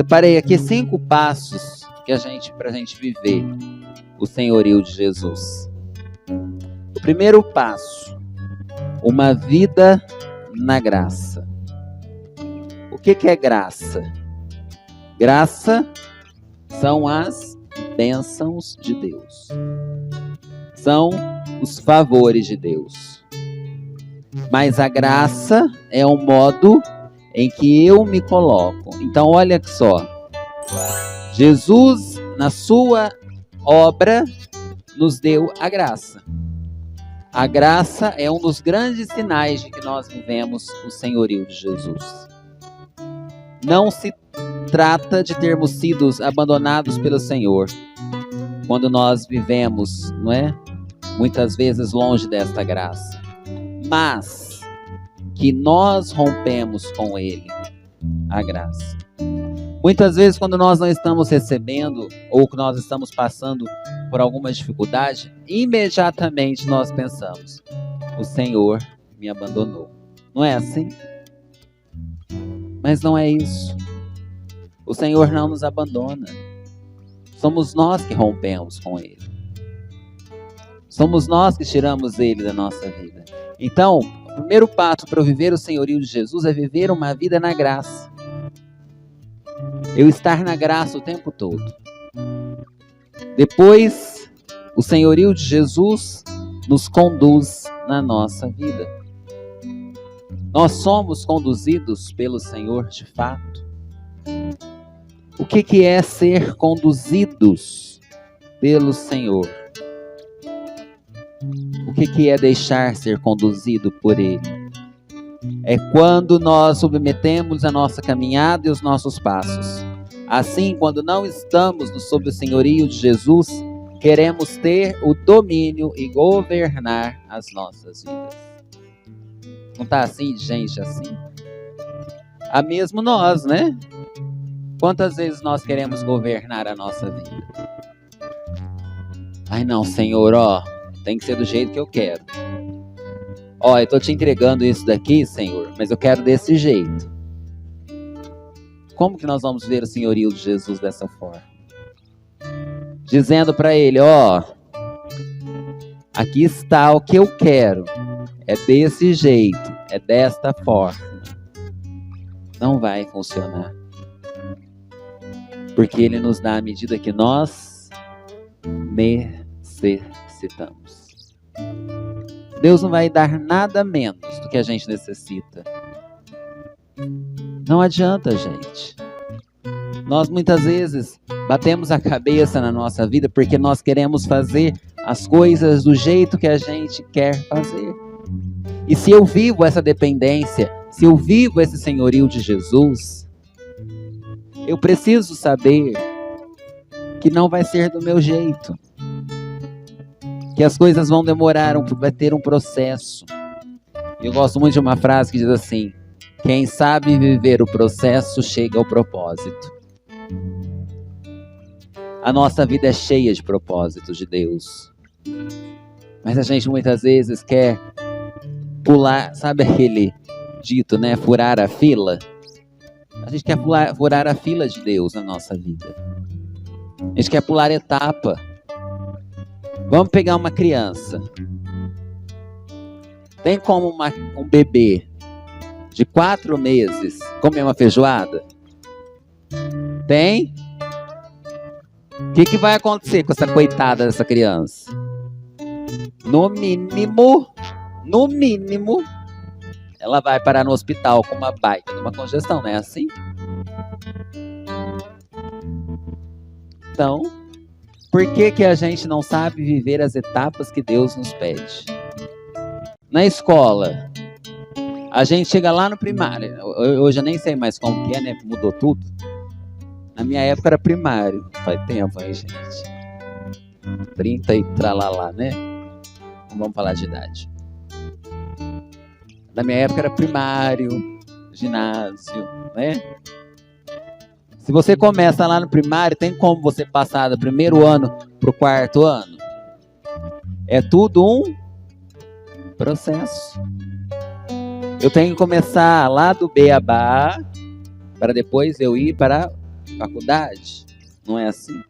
Separei aqui 5 passos para a gente viver o senhorio de Jesus. O primeiro passo, uma vida na graça. O que é graça? Graça são as bênçãos de Deus. São os favores de Deus. Mas a graça é um modo em que eu me coloco. Então olha só. Jesus, na sua obra, nos deu a graça. A graça é um dos grandes sinais de que nós vivemos o senhorio de Jesus. Não se trata de termos sido abandonados pelo Senhor quando nós vivemos, não é? Muitas vezes longe desta graça, mas que nós rompemos com Ele, a graça. Muitas vezes quando nós não estamos recebendo ou que nós estamos passando por alguma dificuldade, imediatamente nós pensamos, o Senhor me abandonou. Não é assim? Mas não é isso. O Senhor não nos abandona. Somos nós que rompemos com Ele. Somos nós que tiramos Ele da nossa vida. Então, o primeiro passo para viver o senhorio de Jesus é viver uma vida na graça. Eu estar na graça o tempo todo. Depois, o senhorio de Jesus nos conduz na nossa vida. Nós somos conduzidos pelo Senhor de fato. O que é ser conduzidos pelo Senhor? O que é deixar ser conduzido por Ele? É quando nós submetemos a nossa caminhada e os nossos passos. Assim, quando não estamos sob o senhorio de Jesus, queremos ter o domínio e governar as nossas vidas. Não está assim, gente, assim? Há mesmo nós, né? Quantas vezes nós queremos governar a nossa vida? Ai não, Senhor, tem que ser do jeito que eu quero. Eu estou te entregando isso daqui, Senhor, mas eu quero desse jeito. Como que nós vamos ver o senhorio de Jesus dessa forma? Dizendo para Ele, aqui está o que eu quero. É desse jeito, é desta forma. Não vai funcionar. Porque Ele nos dá a medida que nós necessitamos. Deus não vai dar nada menos do que a gente necessita. Não adianta, gente. Nós muitas vezes batemos a cabeça na nossa vida porque nós queremos fazer as coisas do jeito que a gente quer fazer. E se eu vivo essa dependência, se eu vivo esse senhorio de Jesus, eu preciso saber que não vai ser do meu jeito. Que as coisas vão demorar, vai ter um processo. Eu gosto muito de uma frase que diz assim: quem sabe viver o processo chega ao propósito. A nossa vida é cheia de propósitos de Deus. Mas a gente muitas vezes quer pular, sabe aquele dito, né? Furar a fila. A gente quer furar a fila de Deus na nossa vida. A gente quer pular etapa. Vamos pegar uma criança. Tem como um bebê de 4 meses comer uma feijoada? Tem? O que vai acontecer com essa coitada dessa criança? No mínimo, ela vai parar no hospital com uma baita de uma congestão, não é assim? Então, por que a gente não sabe viver as etapas que Deus nos pede? Na escola, a gente chega lá no primário. Hoje eu nem sei mais como que é, né? Mudou tudo. Na minha época era primário. Faz tempo aí, gente. 30 e tralalá, né? Não vamos falar de idade. Na minha época era primário, ginásio, né? Se você começa lá no primário, tem como você passar do primeiro ano para o 4º ano? É tudo um processo. Eu tenho que começar lá do beabá, para depois eu ir para faculdade. Não é assim?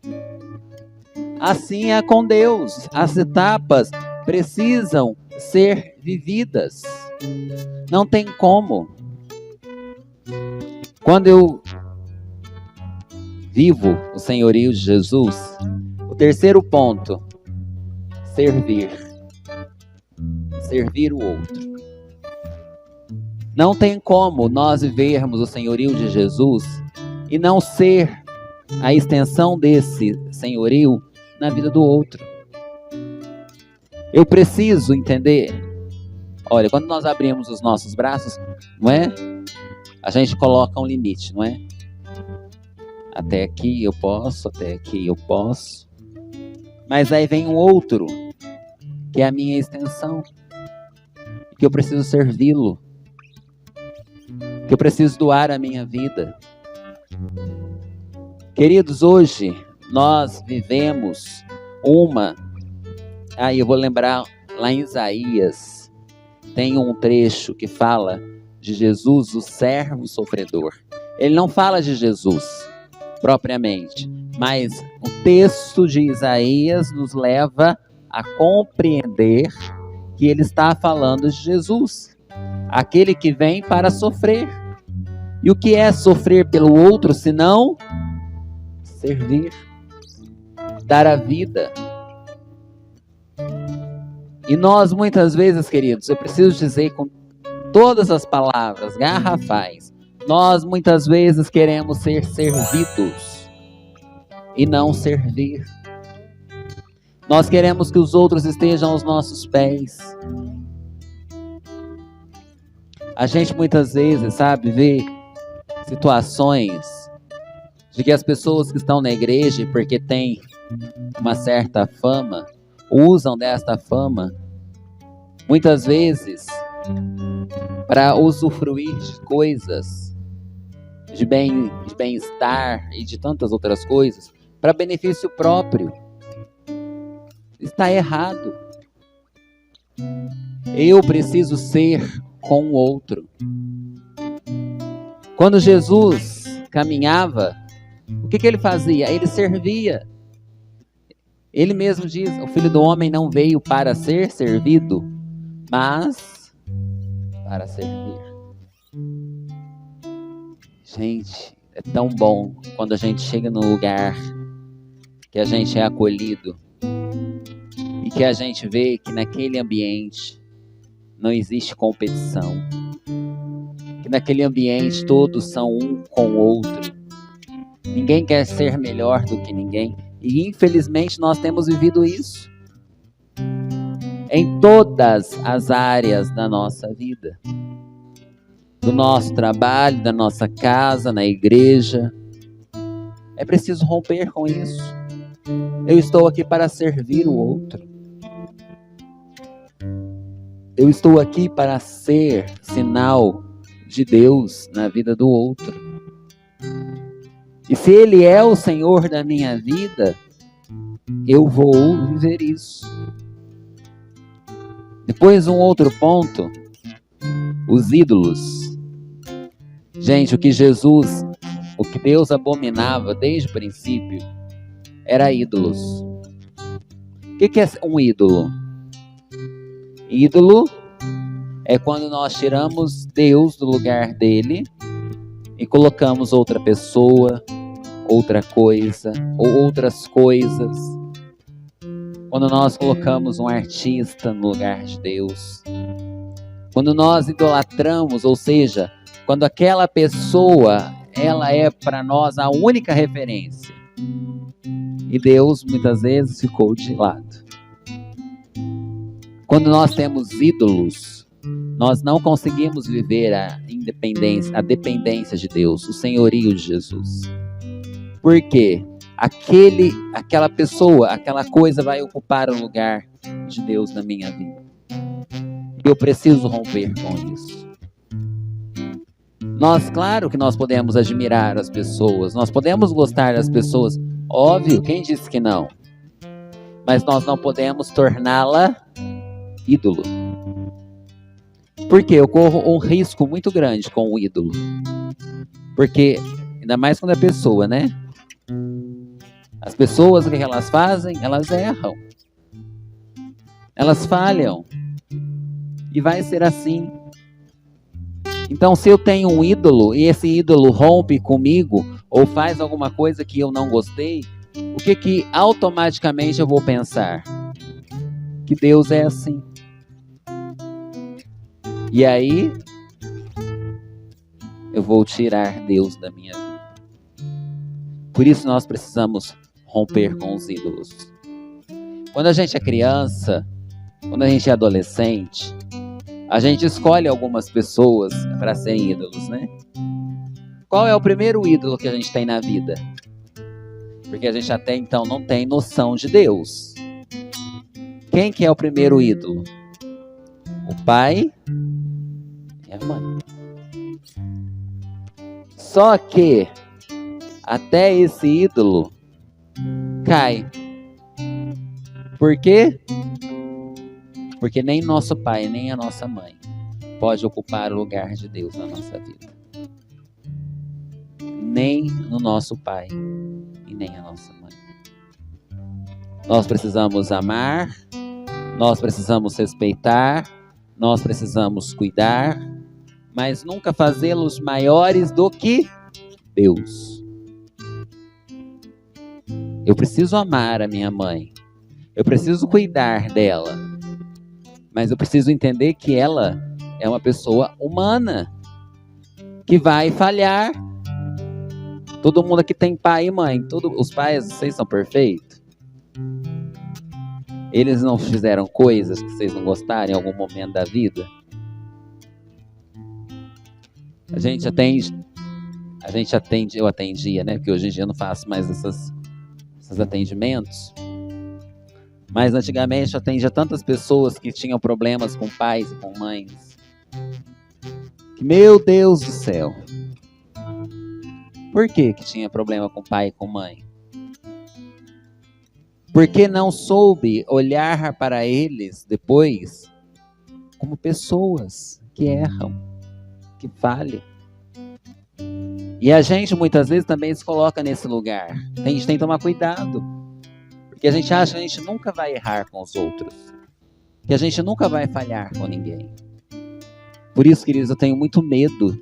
Assim é com Deus. As etapas precisam ser vividas. Não tem como. Quando eu vivo o senhorio de Jesus, o terceiro ponto, servir. Servir o outro. Não tem como nós vivermos o senhorio de Jesus e não ser a extensão desse senhorio na vida do outro. Eu preciso entender. Olha, quando nós abrimos os nossos braços, não é? A gente coloca um limite, não é? Até aqui eu posso, até aqui eu posso. Mas aí vem um outro, que é a minha extensão, que eu preciso servi-lo, que eu preciso doar a minha vida. Queridos, hoje nós vivemos eu vou lembrar lá em Isaías, tem um trecho que fala de Jesus, o servo sofredor. Ele não fala de Jesus propriamente, mas o texto de Isaías nos leva a compreender que ele está falando de Jesus, aquele que vem para sofrer. E o que é sofrer pelo outro, senão servir, dar a vida? E nós muitas vezes, queridos, eu preciso dizer com todas as palavras garrafais, nós muitas vezes queremos ser servidos e não servir. Nós queremos que os outros estejam aos nossos pés. A gente muitas vezes, vê situações de que as pessoas que estão na igreja, porque têm uma certa fama, usam desta fama, muitas vezes, para usufruir de coisas, de bem-estar e de tantas outras coisas, para benefício próprio. Está errado. Eu preciso ser com o outro. Quando Jesus caminhava, o que ele fazia? Ele servia. Ele mesmo diz, o Filho do Homem não veio para ser servido, mas para servir. Gente, é tão bom quando a gente chega num lugar que a gente é acolhido e que a gente vê que naquele ambiente não existe competição, que naquele ambiente todos são um com o outro, ninguém quer ser melhor do que ninguém. E infelizmente nós temos vivido isso em todas as áreas da nossa vida, do nosso trabalho, da nossa casa, na igreja. É preciso romper com isso. Eu estou aqui para servir o outro. Eu estou aqui para ser sinal de Deus na vida do outro. E se Ele é o Senhor da minha vida, eu vou viver isso. Depois, um outro ponto, os ídolos. Gente, o que Deus abominava desde o princípio, era ídolos. O que é um ídolo? Ídolo é quando nós tiramos Deus do lugar dele e colocamos outra pessoa, outra coisa ou outras coisas. Quando nós colocamos um artista no lugar de Deus. Quando nós idolatramos, ou seja, quando aquela pessoa, ela é para nós a única referência. E Deus muitas vezes ficou de lado. Quando nós temos ídolos, nós não conseguimos viver a dependência de Deus, o senhorio de Jesus. Por quê? Aquela pessoa, aquela coisa vai ocupar o lugar de Deus na minha vida. Eu preciso romper com isso. Claro que nós podemos admirar as pessoas, nós podemos gostar das pessoas, óbvio, quem disse que não? Mas nós não podemos torná-la ídolo. Porque eu corro um risco muito grande com o ídolo. Porque Ainda mais quando é pessoa, né? As pessoas, o que elas fazem? Elas erram. Elas falham. E vai ser assim. Então, se eu tenho um ídolo e esse ídolo rompe comigo ou faz alguma coisa que eu não gostei, o que automaticamente eu vou pensar? Que Deus é assim. E aí, eu vou tirar Deus da minha vida. Por isso nós precisamos romper com os ídolos. Quando a gente é criança, quando a gente é adolescente, a gente escolhe algumas pessoas para serem ídolos, né? Qual é o primeiro ídolo que a gente tem na vida? Porque a gente até então não tem noção de Deus. Quem que é o primeiro ídolo? O pai e a mãe. Só que até esse ídolo cai. Por quê? Porque nem nosso pai, nem a nossa mãe pode ocupar o lugar de Deus na nossa vida. Nem no nosso pai e nem a nossa mãe. Nós precisamos amar, nós precisamos respeitar, nós precisamos cuidar, mas nunca fazê-los maiores do que Deus. Eu preciso amar a minha mãe, eu preciso cuidar dela, mas eu preciso entender que ela é uma pessoa humana, que vai falhar. Todo mundo aqui tem pai e mãe, os pais, vocês são perfeitos? Eles não fizeram coisas que vocês não gostaram em algum momento da vida? Eu atendia, né? Porque hoje em dia eu não faço mais esses atendimentos. Mas antigamente eu atendia tantas pessoas que tinham problemas com pais e com mães. Que, meu Deus do céu. Por que tinha problema com pai e com mãe? Porque não soube olhar para eles depois como pessoas que erram, que falham. E a gente muitas vezes também se coloca nesse lugar. A gente tem que tomar cuidado. Porque a gente acha que a gente nunca vai errar com os outros. Que a gente nunca vai falhar com ninguém. Por isso, queridos, eu tenho muito medo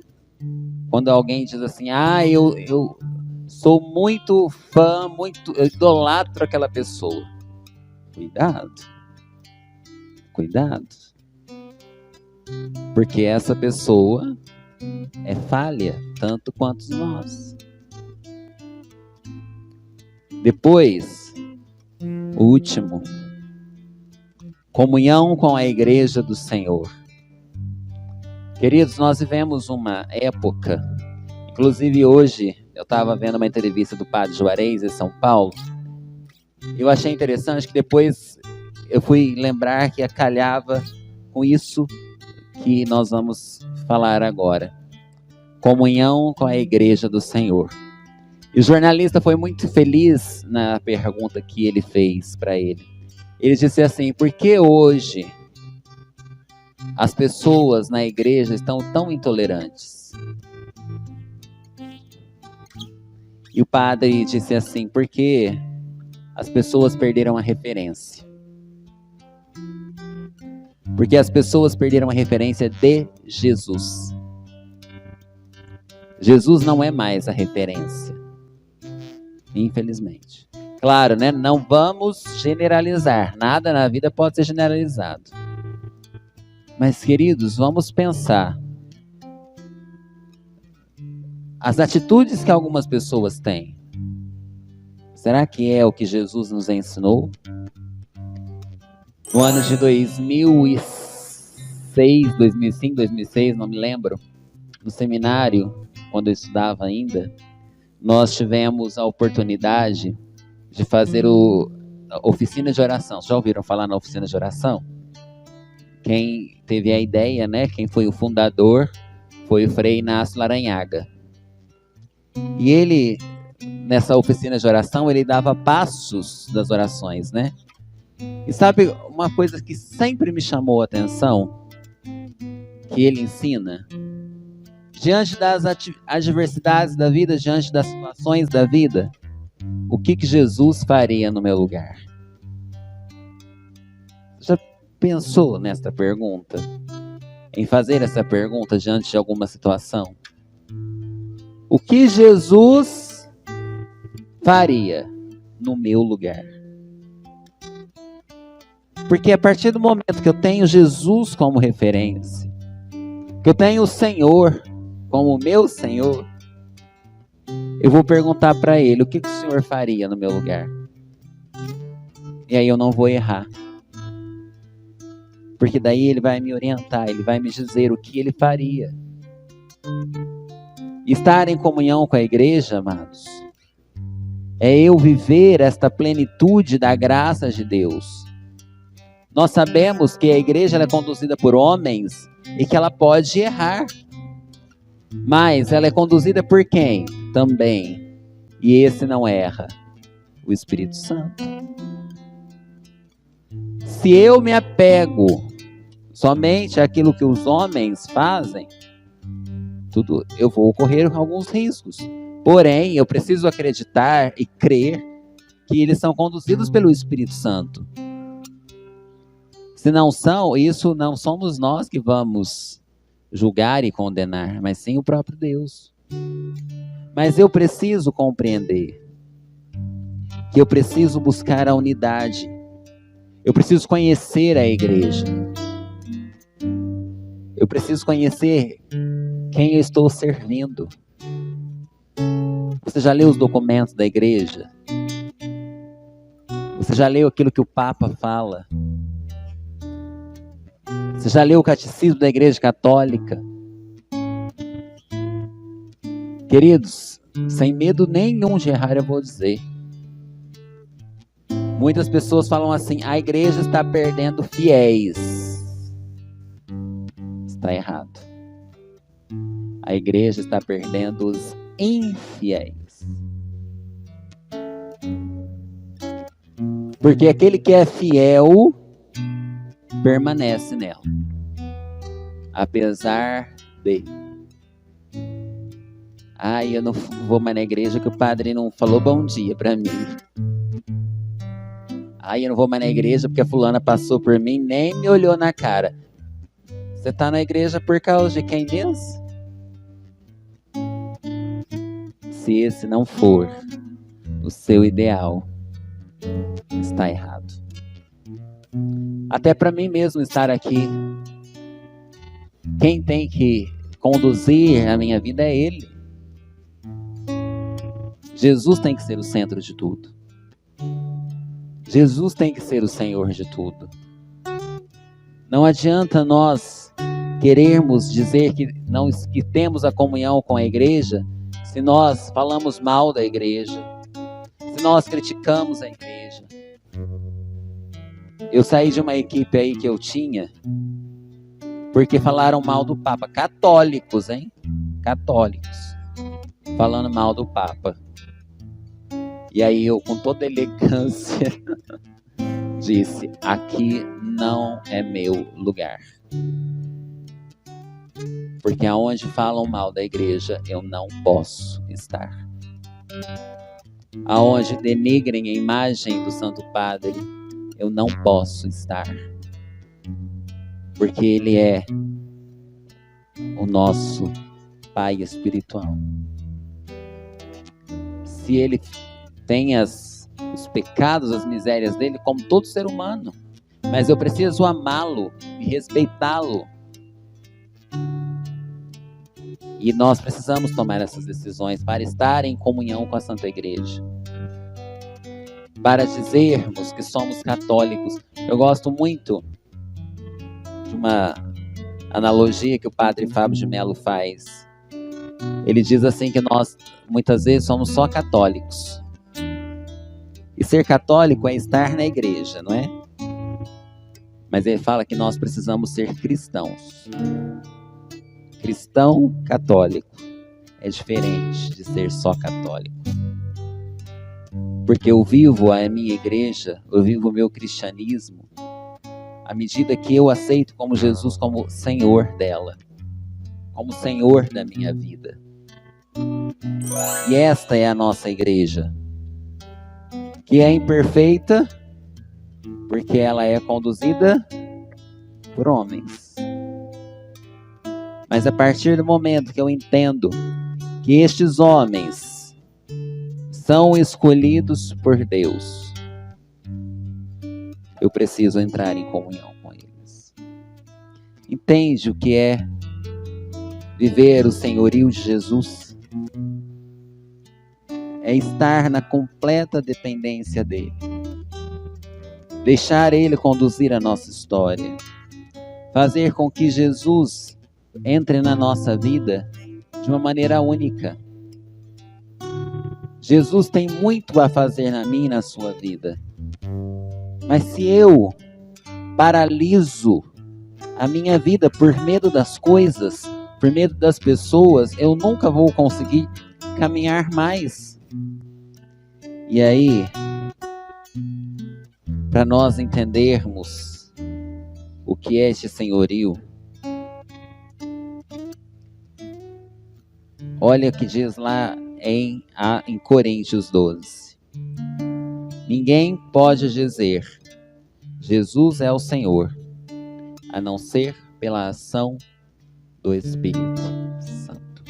quando alguém diz assim, eu sou muito fã, eu idolatro aquela pessoa. Cuidado. Cuidado. Porque essa pessoa é falha, tanto quanto nós. Depois, o último, comunhão com a igreja do Senhor. Queridos, nós vivemos uma época, inclusive hoje, eu estava vendo uma entrevista do Padre Juarez em São Paulo, eu achei interessante que depois eu fui lembrar que acalhava com isso que nós vamos falar agora. Comunhão com a igreja do Senhor. E o jornalista foi muito feliz na pergunta que ele fez para ele. Ele disse assim, por que hoje as pessoas na igreja estão tão intolerantes? E o padre disse assim, porque as pessoas perderam a referência. Porque as pessoas perderam a referência de Jesus. Jesus não é mais a referência. Infelizmente. Claro, né? Não vamos generalizar. Nada na vida pode ser generalizado. Mas, queridos, vamos pensar. As atitudes que algumas pessoas têm. Será que é o que Jesus nos ensinou? No ano de 2006, 2005, 2006, não me lembro, no seminário, quando eu estudava ainda, nós tivemos a oportunidade de fazer a oficina de oração. Já ouviram falar na oficina de oração? Quem teve a ideia, né? Quem foi o fundador foi o Frei Inácio Laranhaga. E ele, nessa oficina de oração, ele dava passos das orações, né? E sabe uma coisa que sempre me chamou a atenção? Que ele ensina? Diante das adversidades da vida, diante das situações da vida, o que Jesus faria no meu lugar? Já pensou nesta pergunta? Em fazer essa pergunta diante de alguma situação? O que Jesus faria no meu lugar? Porque a partir do momento que eu tenho Jesus como referência, que eu tenho o Senhor como meu Senhor, eu vou perguntar para Ele, o que o Senhor faria no meu lugar? E aí eu não vou errar. Porque daí Ele vai me orientar, Ele vai me dizer o que Ele faria. Estar em comunhão com a igreja, amados, é eu viver esta plenitude da graça de Deus. Nós sabemos que a igreja ela é conduzida por homens e que ela pode errar. Mas ela é conduzida por quem? Também. E esse não erra. O Espírito Santo. Se eu me apego somente àquilo que os homens fazem, eu vou correr alguns riscos. Porém, eu preciso acreditar e crer que eles são conduzidos pelo Espírito Santo. Se não são, isso não somos nós que vamos julgar e condenar, mas sim o próprio Deus. Mas eu preciso compreender que eu preciso buscar a unidade. Eu preciso conhecer a igreja. Eu preciso conhecer quem eu estou servindo. Você já leu os documentos da igreja? Você já leu aquilo que o Papa fala? Você já leu o Catecismo da Igreja Católica? Queridos, sem medo nenhum de errar, eu vou dizer. Muitas pessoas falam assim, a igreja está perdendo fiéis. Está errado. A igreja está perdendo os infiéis. Porque aquele que é fiel permanece nela, apesar de eu não vou mais na igreja que o padre não falou bom dia pra mim. Eu não vou mais na igreja porque a fulana passou por mim, nem me olhou na cara. Você tá na igreja por causa de quem mesmo? Se esse não for o seu ideal, está errado. Até para mim mesmo estar aqui, quem tem que conduzir a minha vida é Ele. Jesus tem que ser o centro de tudo. Jesus tem que ser o Senhor de tudo. Não adianta nós querermos dizer que temos a comunhão com a igreja se nós falamos mal da igreja, se nós criticamos a igreja. Eu saí de uma equipe aí que eu tinha porque falaram mal do Papa. Católicos, hein? Católicos. Falando mal do Papa. E aí eu, com toda elegância, disse, aqui não é meu lugar. Porque aonde falam mal da igreja, eu não posso estar. Aonde denigrem a imagem do Santo Padre, eu não posso estar. Porque Ele é o nosso Pai espiritual. Se Ele tem os pecados, as misérias dele, como todo ser humano, mas eu preciso amá-lo e respeitá-lo. E nós precisamos tomar essas decisões para estar em comunhão com a Santa Igreja, para dizermos que somos católicos. Eu gosto muito de uma analogia que o padre Fábio de Mello faz. Ele diz assim que nós muitas vezes somos só católicos. E ser católico é estar na igreja, não é? Mas ele fala que nós precisamos ser cristãos. Cristão católico é diferente de ser só católico. Porque eu vivo a minha igreja, eu vivo o meu cristianismo à medida que eu aceito como Jesus como Senhor dela. como Senhor da minha vida. E esta é a nossa igreja, que é imperfeita, porque ela é conduzida por homens. Mas a partir do momento que eu entendo que estes homens são escolhidos por Deus, eu preciso entrar em comunhão com eles. Entende o que é viver o senhorio de Jesus? É estar na completa dependência dele. Deixar ele conduzir a nossa história. Fazer com que Jesus entre na nossa vida de uma maneira única. Jesus tem muito a fazer na minha e na sua vida. Mas se eu paraliso a minha vida por medo das coisas, por medo das pessoas, eu nunca vou conseguir caminhar mais. E aí, para nós entendermos o que é este senhorio, olha o que diz lá em Coríntios 12. Ninguém pode dizer, Jesus é o Senhor, a não ser pela ação do Espírito Santo.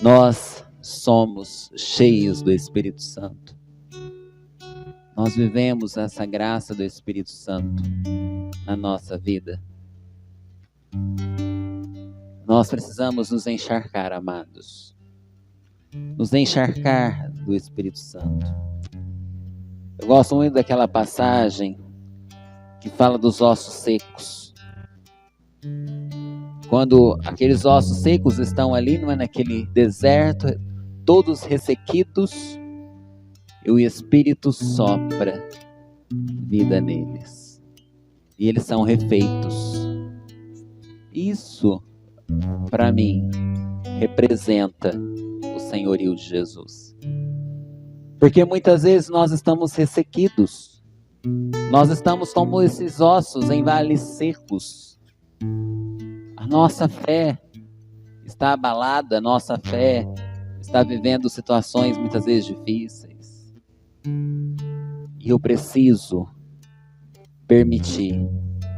Nós somos cheios do Espírito Santo. Nós vivemos essa graça do Espírito Santo na nossa vida. Nós precisamos nos encharcar, amados. Nos encharcar do Espírito Santo. Eu gosto muito daquela passagem que fala dos ossos secos. Quando aqueles ossos secos estão ali, não é, naquele deserto, todos ressequidos, e o Espírito sopra vida neles. E eles são refeitos. Isso, para mim, representa o senhorio de Jesus. Porque muitas vezes nós estamos ressequidos. Nós estamos como esses ossos em vales secos. A nossa fé está abalada, a nossa fé está vivendo situações muitas vezes difíceis. E eu preciso permitir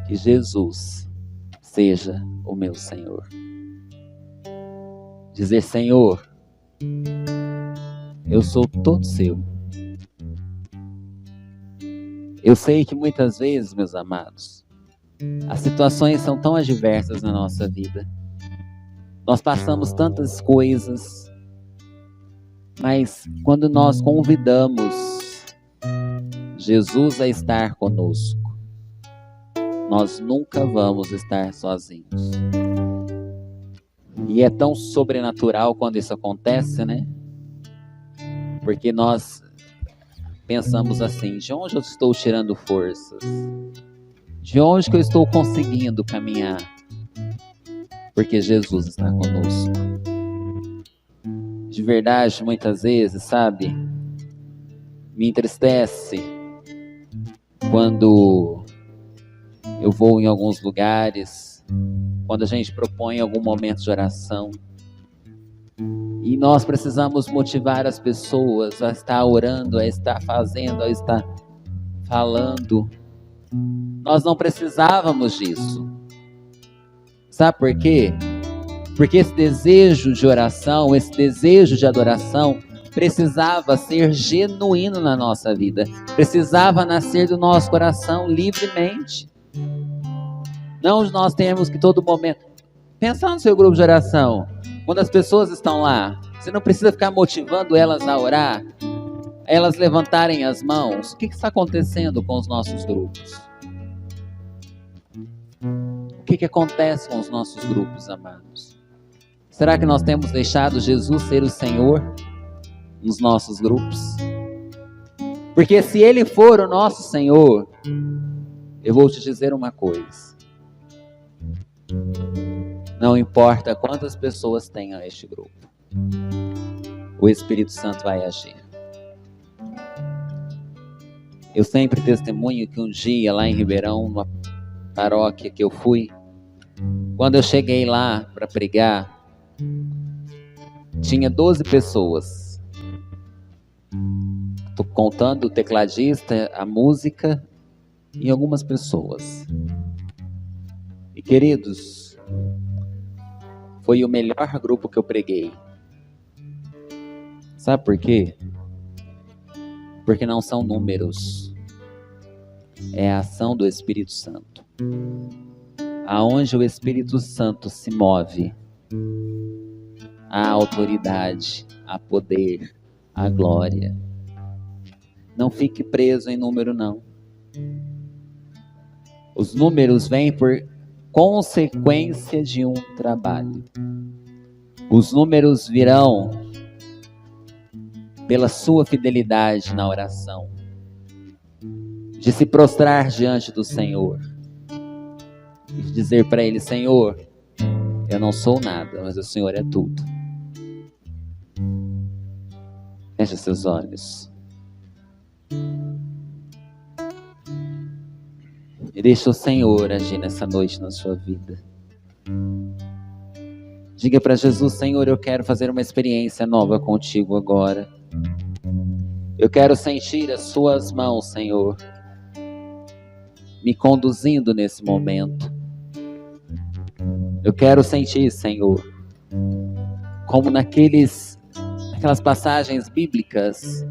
que Jesus seja o meu Senhor. Dizer, Senhor, eu sou todo seu. Eu sei que muitas vezes, meus amados, as situações são tão adversas na nossa vida. Nós passamos tantas coisas, mas quando nós convidamos Jesus a estar conosco, nós nunca vamos estar sozinhos. E é tão sobrenatural quando isso acontece, né? Porque nós pensamos assim, de onde eu estou tirando forças? De onde que eu estou conseguindo caminhar? Porque Jesus está conosco. De verdade, muitas vezes, sabe? Me entristece quando eu vou em alguns lugares, quando a gente propõe algum momento de oração. E nós precisamos motivar as pessoas a estar orando, a estar fazendo, a estar falando. Nós não precisávamos disso. Sabe por quê? Porque esse desejo de oração, esse desejo de adoração, precisava ser genuíno na nossa vida. Precisava nascer do nosso coração livremente. Não nós temos que todo momento... Pensar no seu grupo de oração. Quando as pessoas estão lá, você não precisa ficar motivando elas a orar, a elas levantarem as mãos. O que está acontecendo com os nossos grupos? O que acontece com os nossos grupos, amados? Será que nós temos deixado Jesus ser o Senhor nos nossos grupos? Porque se Ele for o nosso Senhor, eu vou te dizer uma coisa. Não importa quantas pessoas tenham este grupo, o Espírito Santo vai agir. Eu sempre testemunho que um dia lá em Ribeirão, numa paróquia que eu fui, Quando eu cheguei lá para pregar, tinha 12 pessoas. Tô contando o tecladista, a música e algumas pessoas. E queridos, foi o melhor grupo que eu preguei. Sabe por quê? Porque não são números. É a ação do Espírito Santo. Aonde o Espírito Santo se move, há autoridade, há poder, há glória. Não fique preso em número, não. Os números vêm por consequência de um trabalho. Os números virão pela sua fidelidade na oração, de se prostrar diante do Senhor e dizer para Ele: Senhor, eu não sou nada, mas o Senhor é tudo. Feche seus olhos e deixe o Senhor agir nessa noite na sua vida. Diga para Jesus: Senhor, eu quero fazer uma experiência nova contigo agora. Eu quero sentir as suas mãos, Senhor, me conduzindo nesse momento. Eu quero sentir, Senhor, como naquelas passagens bíblicas,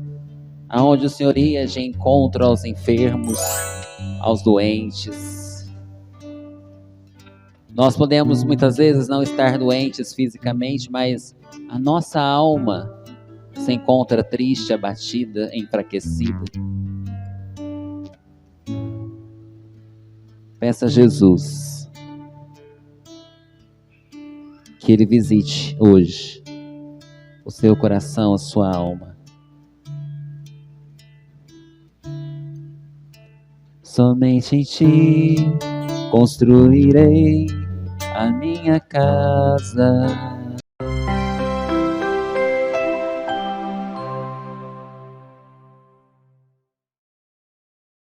aonde o Senhor ia de encontro aos enfermos, aos doentes. Nós podemos muitas vezes não estar doentes fisicamente, mas a nossa alma se encontra triste, abatida, enfraquecida. Peça a Jesus que Ele visite hoje o seu coração, a sua alma. Somente em Ti construirei a minha casa.